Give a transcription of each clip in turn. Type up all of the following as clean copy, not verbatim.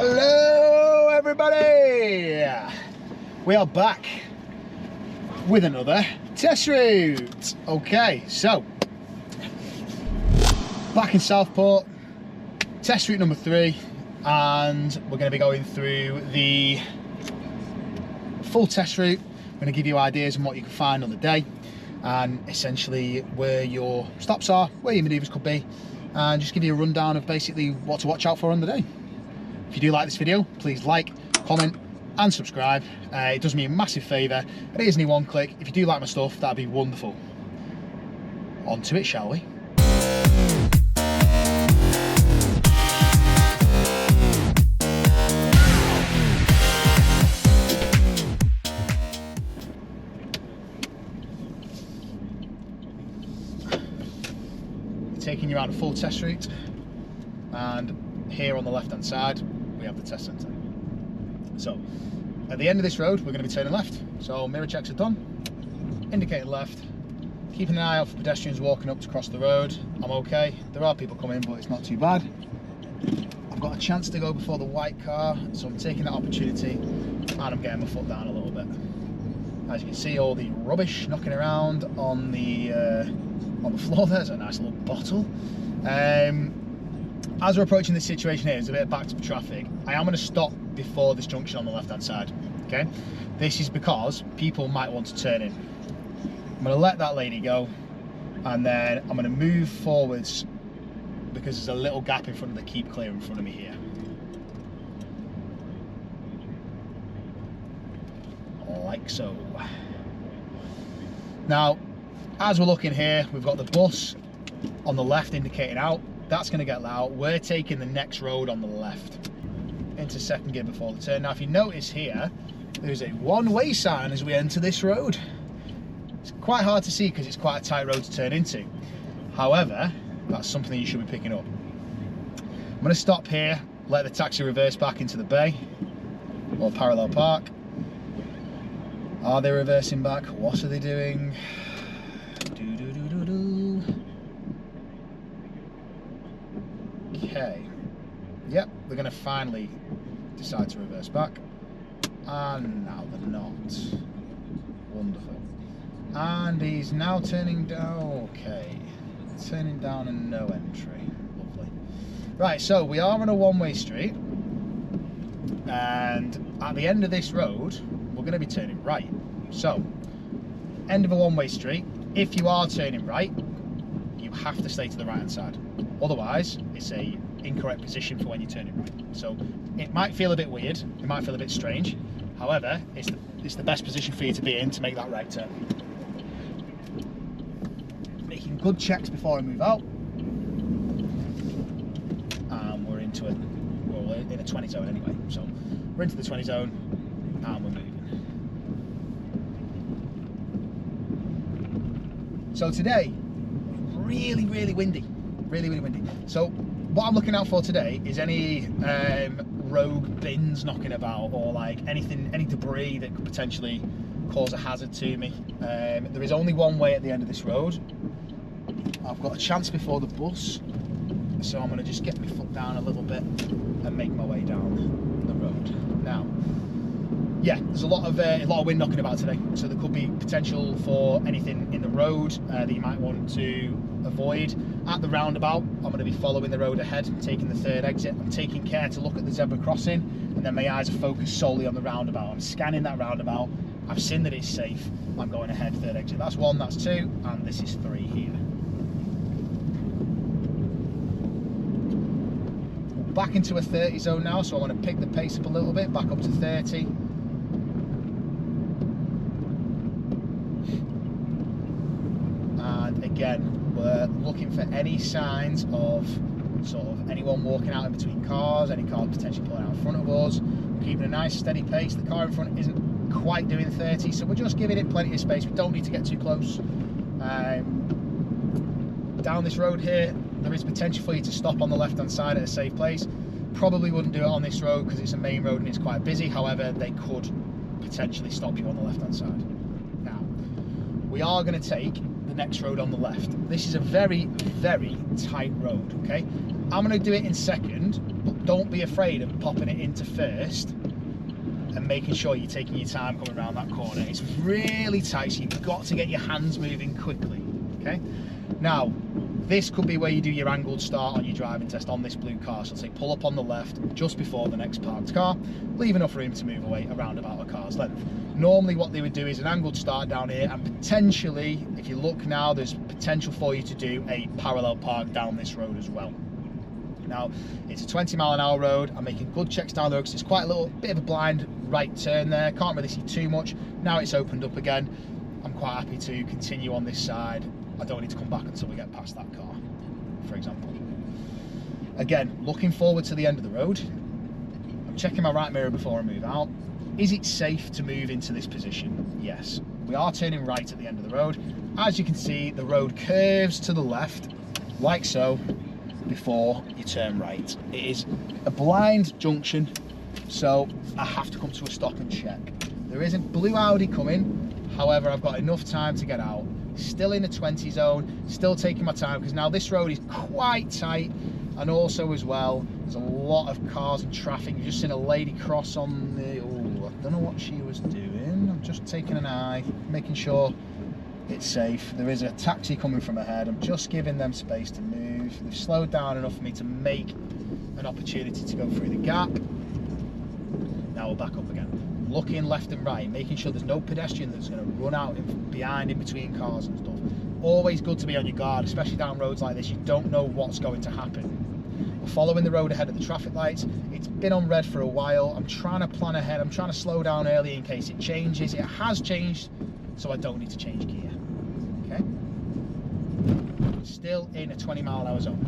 Hello everybody! We are back with another test route. Okay, so back in Southport, test route number 3, and we're going to be going through the full test route. I'm going to give you ideas on what you can find on the day and essentially where your stops are, where your manoeuvres could be, and just give you a rundown of basically what to watch out for on the day. If you do like this video, please like, comment and subscribe. It does me a massive favour. It is only one click. If you do like my stuff, that'd be wonderful. On to it, shall we? Taking you around a full test route, and here on the left hand side we have the test centre. So at the end of this road we're going to be turning left, so mirror checks are done, indicating left, keeping an eye out for pedestrians walking up to cross the road. I'm okay, there are people coming but it's not too bad. I've got a chance to go before the white car, so I'm taking that opportunity and I'm getting my foot down a little bit. As you can see, all the rubbish knocking around on the floor. There's a nice little bottle. As we're approaching this situation here, there's a bit of backed up traffic. I am going to stop before this junction on the left hand side. Okay, this is because people might want to turn in. I'm going to let that lady go, and then I'm going to move forwards because there's a little gap in front of the keep clear in front of me here. Like so. Now, as we're looking here, we've got the bus on the left indicating out. That's going to get out. We're taking the next road on the left into second gear before the turn. Now, if you notice here, there's a one-way sign as we enter this road. It's quite hard to see because it's quite a tight road to turn into. However, that's something you should be picking up. I'm going to stop here, let the taxi reverse back into the bay or parallel park. Are they reversing back? What are they doing? Okay. Yep, they're going to finally decide to reverse back. And now they're not. Wonderful. And he's now turning down. Okay. Turning down a no entry. Lovely. Right, so we are on a one-way street. And at the end of this road, we're going to be turning right. So, end of a one-way street. If you are turning right, you have to stay to the right hand side. Otherwise, it's a incorrect position for when you're turning right. So it might feel a bit weird, it might feel a bit strange. However, it's the best position for you to be in to make that right turn. Making good checks before I move out. And we're into it. Well, we're in a 20 zone anyway. So we're into the 20 zone and we're moving. So today, really windy, really windy. So what I'm looking out for today is any rogue bins knocking about, or like any debris that could potentially cause a hazard to me. There is only one way at the end of this road. I've got a chance before the bus, so I'm going to just get my foot down a little bit and make my way down the road. Now, yeah, there's a lot of wind knocking about today, so there could be potential for anything in the road that you might want to avoid. At the roundabout, I'm going to be following the road ahead, taking the third exit. I'm taking care to look at the zebra crossing, and then my eyes are focused solely on the roundabout. I'm scanning that roundabout. I've seen that it's safe. I'm going ahead, third exit. That's 1, that's 2, and this is 3 here. Back into a 30 zone now, so I want to pick the pace up a little bit, back up to 30. And again, we're looking for any signs of sort of anyone walking out in between cars, any cars potentially pulling out in front of us. We're keeping a nice steady pace. The car in front isn't quite doing 30, so we're just giving it plenty of space. We don't need to get too close. Down this road here, there is potential for you to stop on the left hand side at a safe place. Probably wouldn't do it on this road because it's a main road and it's quite busy. However, they could potentially stop you on the left hand side. Now, we are going to take the next road on the left. This is a very tight road, okay? I'm going to do it in second but don't be afraid of popping it into first and making sure you're taking your time coming around that corner. It's really tight, so you've got to get your hands moving quickly, okay? Now, this could be where you do your angled start on your driving test on this blue car. So say pull up on the left just before the next parked car, leave enough room to move away around about a car's length. Normally what they would do is an angled start down here, and potentially, if you look now, there's potential for you to do a parallel park down this road as well. Now, it's a 20-mile-an-hour road. I'm making good checks down the road because it's quite a little bit of a blind right turn there. Can't really see too much. Now it's opened up again. I'm quite happy to continue on this side. I don't need to come back until we get past that car, for example. Again, looking forward to the end of the road. I'm checking my right mirror before I move out. Is it safe to move into this position? Yes. We are turning right at the end of the road. As you can see, the road curves to the left, like so, before you turn right. It is a blind junction, so I have to come to a stop and check. There isn't blue Audi coming, however, I've got enough time to get out. Still in the 20 zone, still taking my time, because now this road is quite tight, and also as well, there's a lot of cars and traffic. You've just seen a lady cross on the, oh, I don't know what she was doing. I'm just taking an eye, making sure it's safe. There is a taxi coming from ahead. I'm just giving them space to move. They've slowed down enough for me to make an opportunity to go through the gap. Now we're back up again. Looking left and right, making sure there's no pedestrian that's going to run out behind in between cars and stuff. Always good to be on your guard, especially down roads like this. You don't know what's going to happen. We're following the road ahead of the traffic lights. It's been on red for a while. I'm trying to plan ahead. I'm trying to slow down early in case it changes. It has changed, so I don't need to change gear. Okay? Still in a 20-mile-an-hour zone.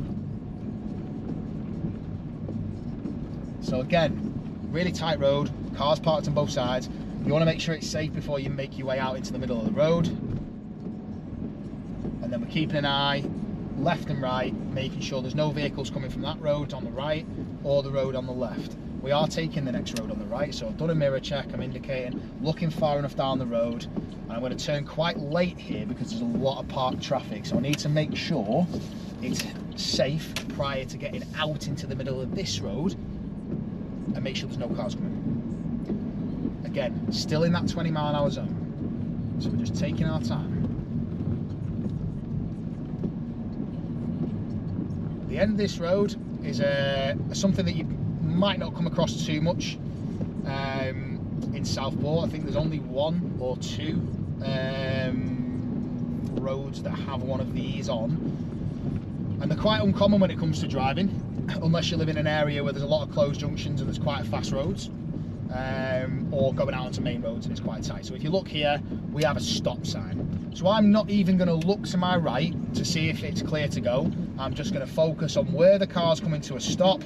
So again, really tight road, cars parked on both sides. You want to make sure it's safe before you make your way out into the middle of the road. And then we're keeping an eye left and right, making sure there's no vehicles coming from that road on the right or the road on the left. We are taking the next road on the right, so I've done a mirror check, I'm indicating, looking far enough down the road. And I'm going to turn quite late here because there's a lot of parked traffic, so I need to make sure it's safe prior to getting out into the middle of this road, and make sure there's no cars coming. Again, still in that 20-mile-an-hour zone, so we're just taking our time. The end of this road is something that you might not come across too much in Southport. I think there's only one or two roads that have one of these on, and they're quite uncommon when it comes to driving, unless you live in an area where there's a lot of closed junctions and there's quite fast roads, or going out onto main roads and it's quite tight. So if you look here, we have a stop sign. So I'm not even going to look to my right to see if it's clear to go. I'm just going to focus on where the car's coming to a stop,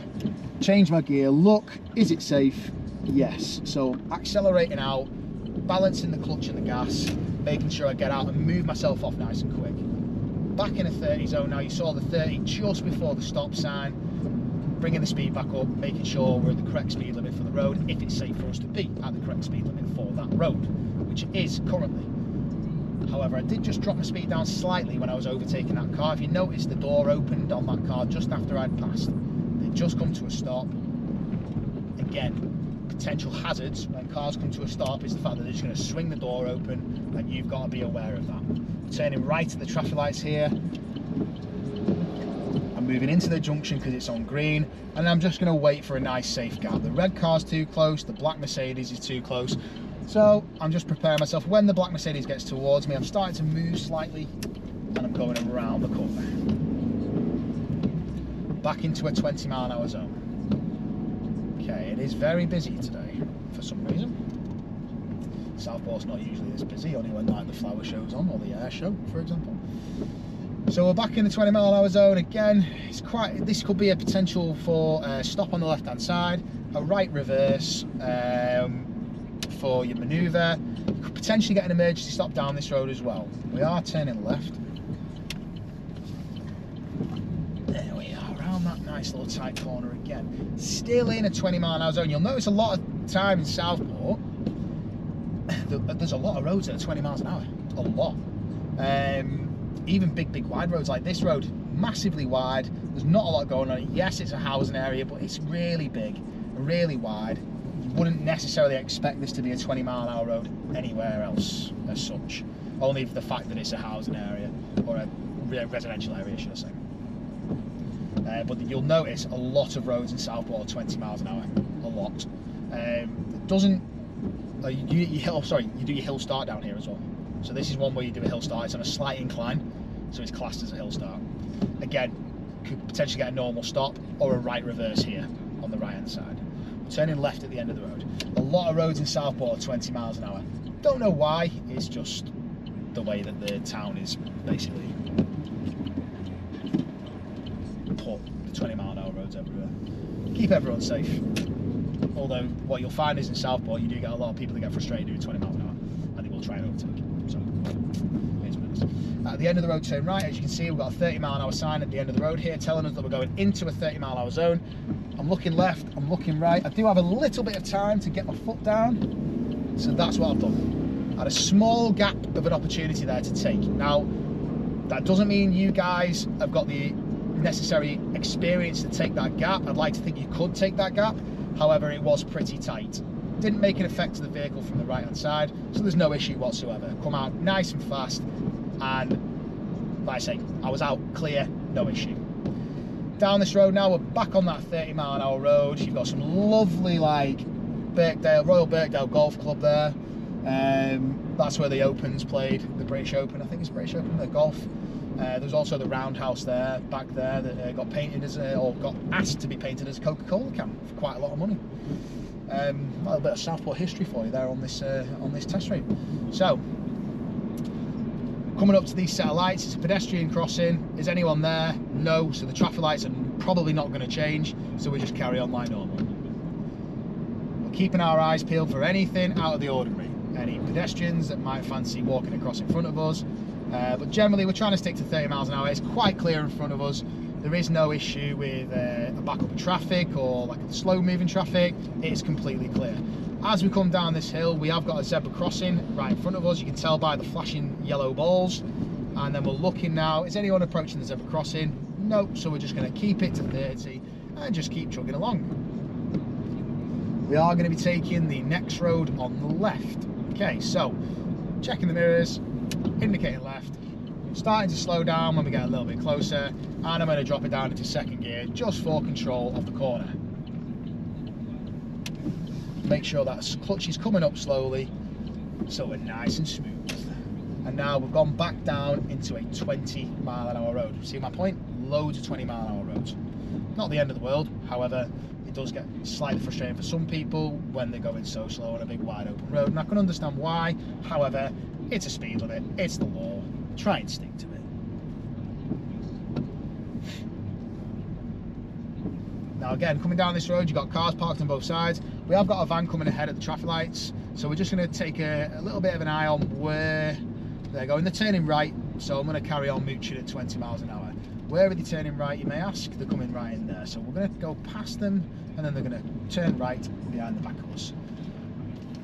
change my gear, look, is it safe? Yes. So accelerating out, balancing the clutch and the gas, making sure I get out and move myself off nice and quick. Back in a 30 zone now. You saw the 30 just before the stop sign, bringing the speed back up, making sure we're at the correct speed limit for the road, if it's safe for us to be at the correct speed limit for that road, which it is currently. However, I did just drop my speed down slightly when I was overtaking that car. If you notice, the door opened on that car just after I'd passed. They'd just come to a stop. Again, potential hazards when cars come to a stop is the fact that they're just going to swing the door open, and you've got to be aware of that. Turning right at the traffic lights here. I'm moving into the junction because it's on green, and I'm just going to wait for a nice safe gap. The red car's too close, the black Mercedes is too close. So I'm just preparing myself. When the black Mercedes gets towards me, I'm starting to move slightly, and I'm going around the corner. Back into a 20-mile-an-hour zone. Okay, it is very busy today for some reason. Southport's not usually this busy, only when like the flower show's on or the air show, for example. So we're back in the 20-mile-an-hour zone again. It's quite. This could be a potential for a stop on the left-hand side, a right reverse for your manoeuvre. You could potentially get an emergency stop down this road as well. We are turning left. There we are, around that nice little tight corner again. Still in a 20-mile-an-hour zone. You'll notice a lot of time in Southport, there's a lot of roads that are 20 miles an hour. A lot. Even big wide roads like this road, massively wide. There's not a lot going on. Yes, it's a housing area, but it's really big, really wide. You wouldn't necessarily expect this to be a 20-mile-an-hour road anywhere else as such. Only for the fact that it's a housing area, or a residential area, should I say. But you'll notice a lot of roads in Southport are 20 miles an hour, a lot. It doesn't, you do your hill start down here as well. So this is one where you do a hill start. It's on a slight incline, so it's classed as a hill start. Again, could potentially get a normal stop or a right reverse here on the right hand side. Turning left at the end of the road. A lot of roads in Southport are 20 miles an hour. Don't know why, it's just the way that the town is basically put the 20-mile-an-hour roads everywhere. Keep everyone safe. Although what you'll find is in Southport you do get a lot of people that get frustrated doing 20 miles an hour and they will try and overtake. So it is what it is. At the end of the road, turn right. As you can see, we've got a 30-mile-an-hour sign at the end of the road here telling us that we're going into a 30-mile-an-hour zone. I'm looking left, I'm looking right. I do have a little bit of time to get my foot down, so that's what I've done. I had a small gap of an opportunity there to take. Now, that doesn't mean you guys have got the necessary experience to take that gap. I'd like to think you could take that gap. However, it was pretty tight. Didn't make an effect to the vehicle from the right hand side, so there's no issue whatsoever. Come out nice and fast, and like I say, I was out clear, no issue. Down this road now, we're back on that 30-mile-an-hour road. You've got some lovely, like, Royal Birkdale Golf Club there. That's where the Opens played, the British Open. I think it's British Open, the golf. There's also the roundhouse there, back there, that got painted as, or got asked to be painted as a Coca-Cola can for quite a lot of money. A little bit of Southport history for you there on this test route. So, coming up to these set of lights, it's a pedestrian crossing. Is anyone there? No, so the traffic lights are probably not going to change, so we just carry on like normal. We're keeping our eyes peeled for anything out of the ordinary. Any pedestrians that might fancy walking across in front of us. But generally we're trying to stick to 30 miles an hour. It's quite clear in front of us. There is no issue with a backup of traffic or like a slow moving traffic. It's completely clear. As we come down this hill, we have got a zebra crossing right in front of us. You can tell by the flashing yellow balls. And then we're looking now, is anyone approaching the zebra crossing? No, so we're just going to keep it to 30 and just keep chugging along. We are going to be taking the next road on the left. Okay, so checking the mirrors, indicating left, starting to slow down when we get a little bit closer, and I'm going to drop it down into second gear just for control of the corner. Make sure that clutch is coming up slowly so we're nice and smooth. And now we've gone back down into a 20-mile-an-hour road. See my point? Loads of 20-mile-an-hour roads. Not the end of the world, however, it does get slightly frustrating for some people when they're going so slow on a big wide open road, and I can understand why. However, it's a speed limit, it's the law, try and stick to it. Now again, coming down this road, you've got cars parked on both sides. We have got a van coming ahead at the traffic lights, so we're just going to take a little bit of an eye on where they're going. They're turning right, so I'm going to carry on mooching at 20 miles an hour. Where are they turning right, you may ask? They're coming right in there, so we're going to go past them, and then they're going to turn right behind the back of us.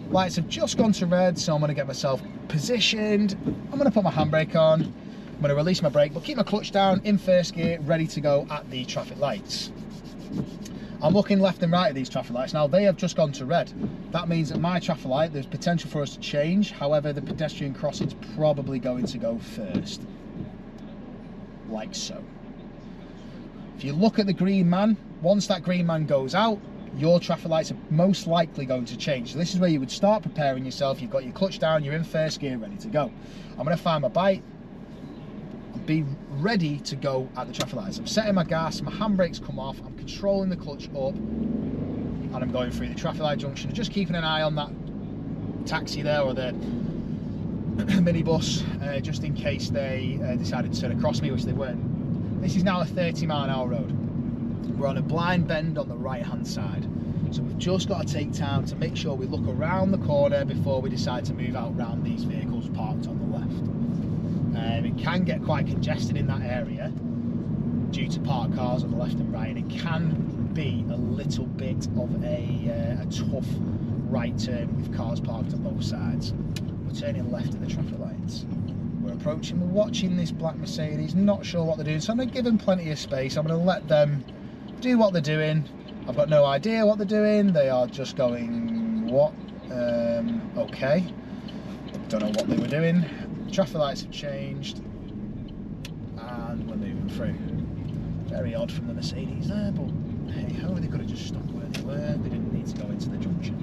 Lights have just gone to red, so I'm going to get myself positioned. I'm going to put my handbrake on. I'm going to release my brake, but keep my clutch down in first gear, ready to go at the traffic lights. I'm looking left and right at these traffic lights. Now, they have just gone to red. That means at my traffic light, there's potential for us to change. However, the pedestrian crossing's probably going to go first. Like so. If you look at the green man, once that green man goes out, your traffic lights are most likely going to change. So this is where you would start preparing yourself. You've got your clutch down, you're in first gear, ready to go. I'm going to find my bite and be ready to go at the traffic lights. I'm setting my gas, my handbrake's come off, I'm controlling the clutch up, and I'm going through the traffic light junction, just keeping an eye on that taxi there, or the minibus, just in case they decided to turn across me, which they weren't. This is now a 30-mile-an-hour road. We're on a blind bend on the right hand side, so we've just got to take time to make sure we look around the corner before we decide to move out around these vehicles parked on the left. It can get quite congested in that area due to parked cars on the left and right, and it can be a little bit of a tough right turn with cars parked on both sides. We're turning left at the traffic lights. We're approaching, we're watching this black Mercedes, not sure what they're doing, so I'm going to give them plenty of space. I'm going to let them do what they're doing. I've got no idea what they're doing. They are just going, what? Okay. Don't know what they were doing. Traffic lights have changed. And we're moving through. Very odd from the Mercedes there, but hey ho, they could have just stopped where they were. They didn't need to go into the junction.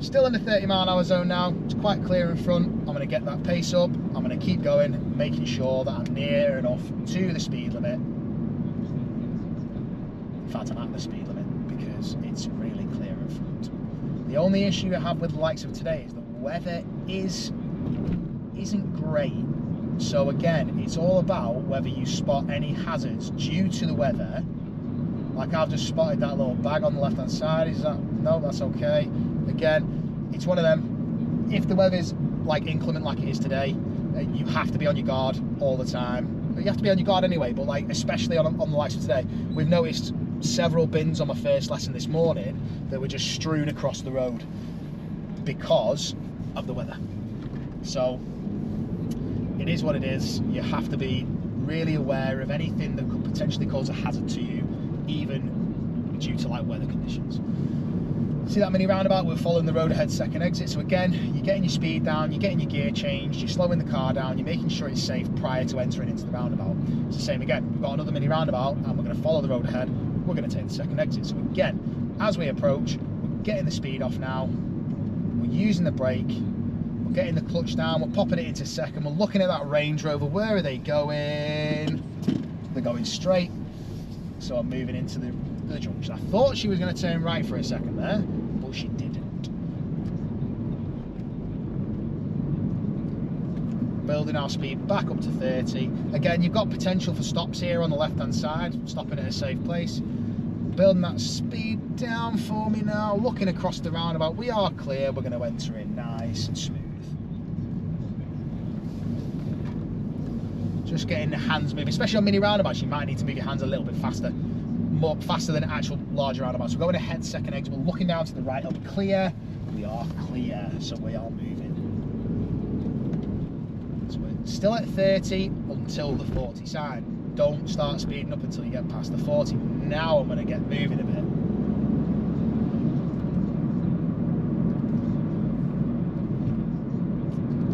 Still in the 30-mile-an-hour zone now. It's quite clear in front. I'm going to get that pace up. I'm going to keep going, making sure that I'm near enough to the speed limit. In fact, I'm at the speed limit because it's really clear in front. The only issue I have with the likes of today is the weather isn't great. So again, it's all about whether you spot any hazards due to the weather. Like I've just spotted that little bag on the left-hand side. Is that, no, that's okay. Again, it's one of them. If the weather's like inclement like it is today, you have to be on your guard all the time. You have to be on your guard anyway, but like especially on the likes of today, we've noticed several bins on my first lesson this morning that were just strewn across the road because of the weather. So it is what it is. You have to be really aware of anything that could potentially cause a hazard to you, even due to like weather conditions. See that mini roundabout? We're following the road ahead second exit. So again, you're getting your speed down, you're getting your gear changed, you're slowing the car down, you're making sure it's safe prior to entering into the roundabout. It's the same again. We've got another mini roundabout and we're going to follow the road ahead. We're going to take the second exit. So again, as we approach, we're getting the speed off now. We're using the brake. We're getting the clutch down. We're popping it into second. We're looking at that Range Rover. Where are they going? They're going straight. So I'm moving into the junction. I thought she was going to turn right for a second there, but she didn't. Building our speed back up to 30. Again, you've got potential for stops here on the left hand side, stopping at a safe place. Building that speed down for me now, looking across the roundabout. We are clear. We're going to enter in nice and smooth. Just getting the hands moving, especially on mini roundabouts. You might need to move your hands a little bit faster, more faster than actual larger roundabouts. We're going ahead second exit. We're looking down to the right. Are we clear? We are clear, so we are moving. So we're still at 30 until the 40 sign. Don't start speeding up until you get past the 40. Now I'm going to get moving a bit.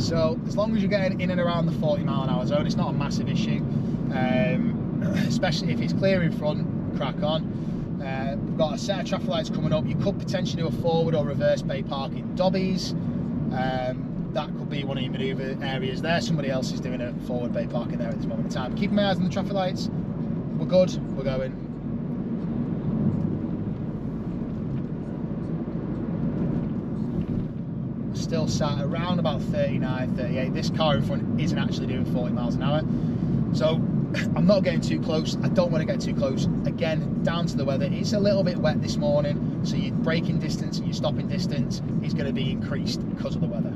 So as long as you're getting in and around the 40-mile-an-hour zone, it's not a massive issue. Especially if it's clear in front, crack on. We've got a set of traffic lights coming up. You could potentially do a forward or reverse bay park in Dobbies. That could be one of your manoeuvre areas there. Somebody else is doing a forward bay parking there at this moment in time. Keep my eyes on the traffic lights. We're good, we're going. We're still sat around about 39, 38. This car in front isn't actually doing 40 miles an hour. So I'm not getting too close. I don't want to get too close. Again, down to the weather. It's a little bit wet this morning, so your braking distance and your stopping distance is going to be increased because of the weather.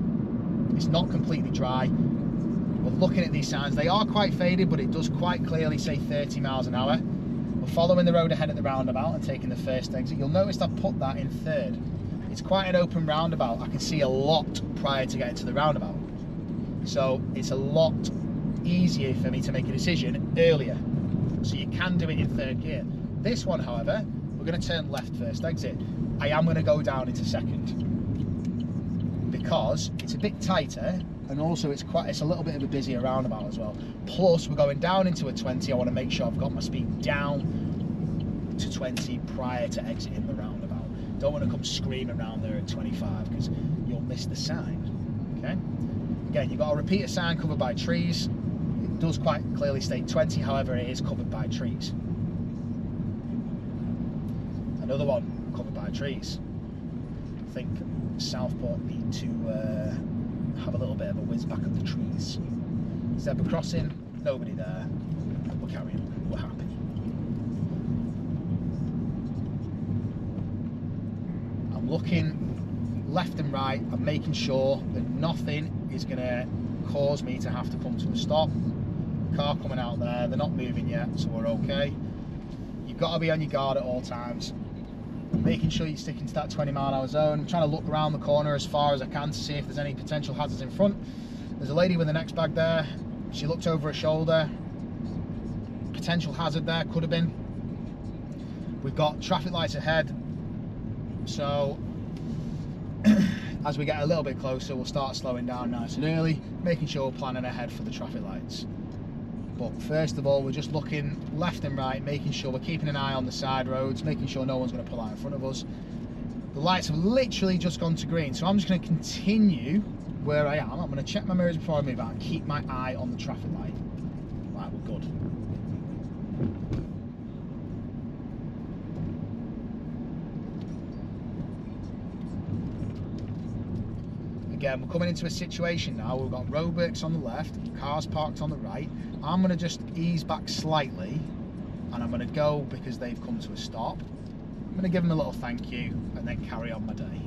It's not completely dry. We're looking at these signs. They are quite faded, but it does quite clearly say 30 miles an hour. We're following the road ahead at the roundabout and taking the first exit. You'll notice I've put that in third. It's quite an open roundabout. I can see a lot prior to getting to the roundabout. So it's a lot easier for me to make a decision earlier. So you can do it in third gear. This one, however, we're going to turn left first exit. I am going to go down into second, because it's a bit tighter, and also it's a little bit of a busier roundabout as well. Plus we're going down into a 20. I want to make sure I've got my speed down to 20 prior to exiting the roundabout. Don't want to come screaming around there at 25 because you'll miss the sign. Okay, again, you've got a repeater sign covered by trees. It does quite clearly state 20, however it is covered by trees. Another one covered by trees. I think Southport need to have a little bit of a whiz back of the trees. Zebra crossing, nobody there. We're carrying on, we're happy. I'm looking left and right. I'm making sure that nothing is going to cause me to have to come to a stop. Car coming out there, they're not moving yet, so we're okay. You've got to be on your guard at all times. Making sure you're sticking to that 20-mile-an-hour zone. I'm trying to look around the corner as far as I can to see if there's any potential hazards in front. There's a lady with an X-bag there. She looked over her shoulder. Potential hazard there, could have been. We've got traffic lights ahead. So as we get a little bit closer, we'll start slowing down nice and early, making sure we're planning ahead for the traffic lights. But first of all, we're just looking left and right, making sure we're keeping an eye on the side roads, making sure no one's going to pull out in front of us. The lights have literally just gone to green, so I'm just going to continue where I am. I'm going to check my mirrors before I move out and keep my eye on the traffic light. Right, we're good. Again, we're coming into a situation now. We've got roadworks on the left, cars parked on the right. I'm going to just ease back slightly, and I'm going to go because they've come to a stop. I'm going to give them a little thank you and then carry on my day.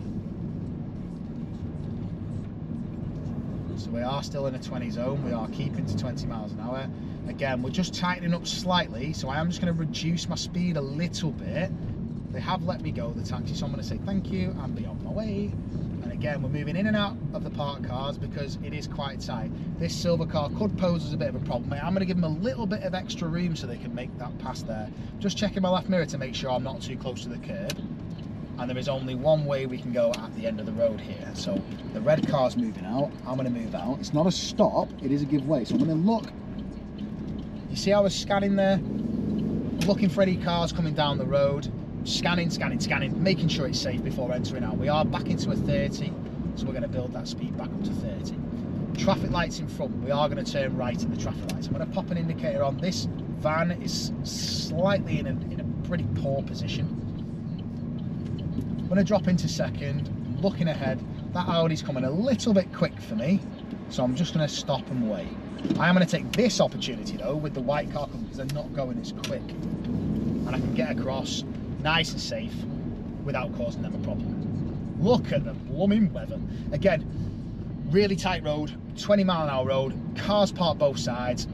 So we are still in a 20 zone. We are keeping to 20 miles an hour. Again, we're just tightening up slightly, so I am just going to reduce my speed a little bit. They have let me go, the taxi, so I'm going to say thank you and be on my way. And again, we're moving in and out of the parked cars because it is quite tight. This silver car could pose as a bit of a problem. I'm going to give them a little bit of extra room so they can make that pass there. Just checking my left mirror to make sure I'm not too close to the curb. And there is only one way we can go at the end of the road here. So the red car's moving out. I'm going to move out. It's not a stop, it is a give way. So I'm going to look. You see how I was scanning there? Looking for any cars coming down the road. Scanning, making sure it's safe before entering out. We are back into a 30, so we're going to build that speed back up to 30. Traffic lights in front, we are going to turn right in the traffic lights. I'm going to pop an indicator on. This van is slightly in a pretty poor position. I'm going to drop into second, looking ahead. That Audi's coming a little bit quick for me, so I'm just going to stop and wait. I am going to take this opportunity though with the white car coming because they're not going as quick, and I can get across nice and safe without causing them a problem. Look at the blooming weather. Again, really tight road, 20 mile an hour road, cars parked both sides,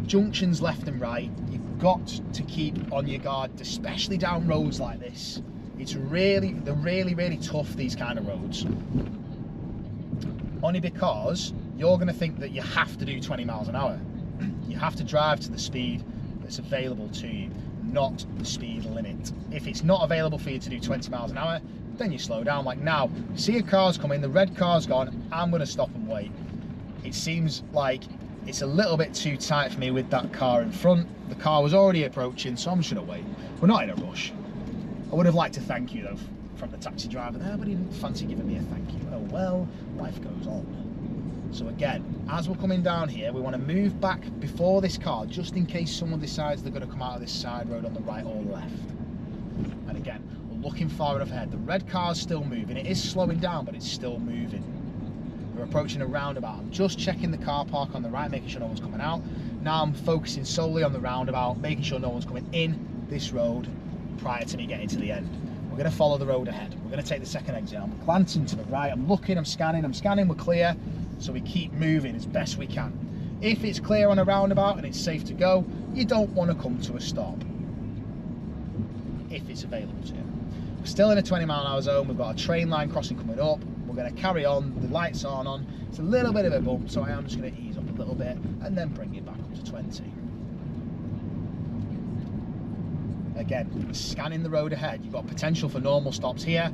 junctions left and right. You've got to keep on your guard, especially down roads like this. They're really tough, these kind of roads. Only because you're going to think that you have to do 20 miles an hour. You have to drive to the speed that's available to you, not the speed limit. If it's not available for you to do 20 miles an hour, then you slow down. Like now, see a car's coming, the red car's gone, I'm going to stop and wait. It seems like it's a little bit too tight for me with that car in front. The car was already approaching, so I'm just going to wait. We're not in a rush. I would have liked to thank you though from the taxi driver there, but he didn't fancy giving me a thank you. Oh well, life goes on. So again, as we're coming down here, we want to move back before this car, just in case someone decides they're going to come out of this side road on the right or left. And again, we're looking far enough ahead. The red car's still moving. It is slowing down, but it's still moving. We're approaching a roundabout. I'm just checking the car park on the right, making sure no one's coming out. Now I'm focusing solely on the roundabout, making sure no one's coming in this road prior to me getting to the end. We're going to follow the road ahead. We're going to take the second exit. I'm glancing to the right. I'm looking, I'm scanning, we're clear. So we keep moving as best we can. If it's clear on a roundabout and it's safe to go, you don't want to come to a stop if it's available to you. We're still in a 20 mile an hour zone. We've got a train line crossing coming up. We're going to carry on. The lights aren't on. It's a little bit of a bump, so I am just going to ease up a little bit and then bring it back up to 20. Again, scanning the road ahead. You've got potential for normal stops here,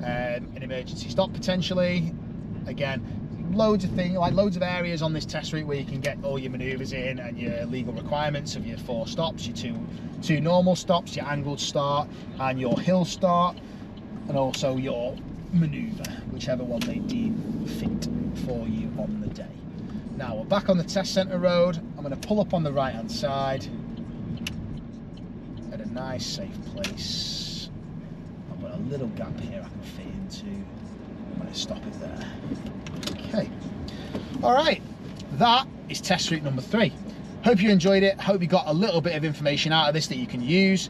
an emergency stop potentially. Again, loads of things, like loads of areas on this test route where you can get all your manoeuvres in and your legal requirements of your 4 stops, your two normal stops, your angled start and your hill start, and also your manoeuvre, whichever one they deem fit for you on the day. Now we're back on the test centre road. I'm going to pull up on the right hand side at a nice safe place. I've got a little gap here I can fit into. I'm going to stop it there. Okay, all right, that is test route number 3. Hope you enjoyed it. Hope you got a little bit of information out of this that you can use.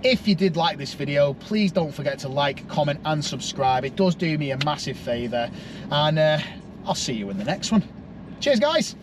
If you did like this video, please don't forget to like, comment and subscribe. It does do me a massive favour, and I'll see you in the next one. Cheers guys.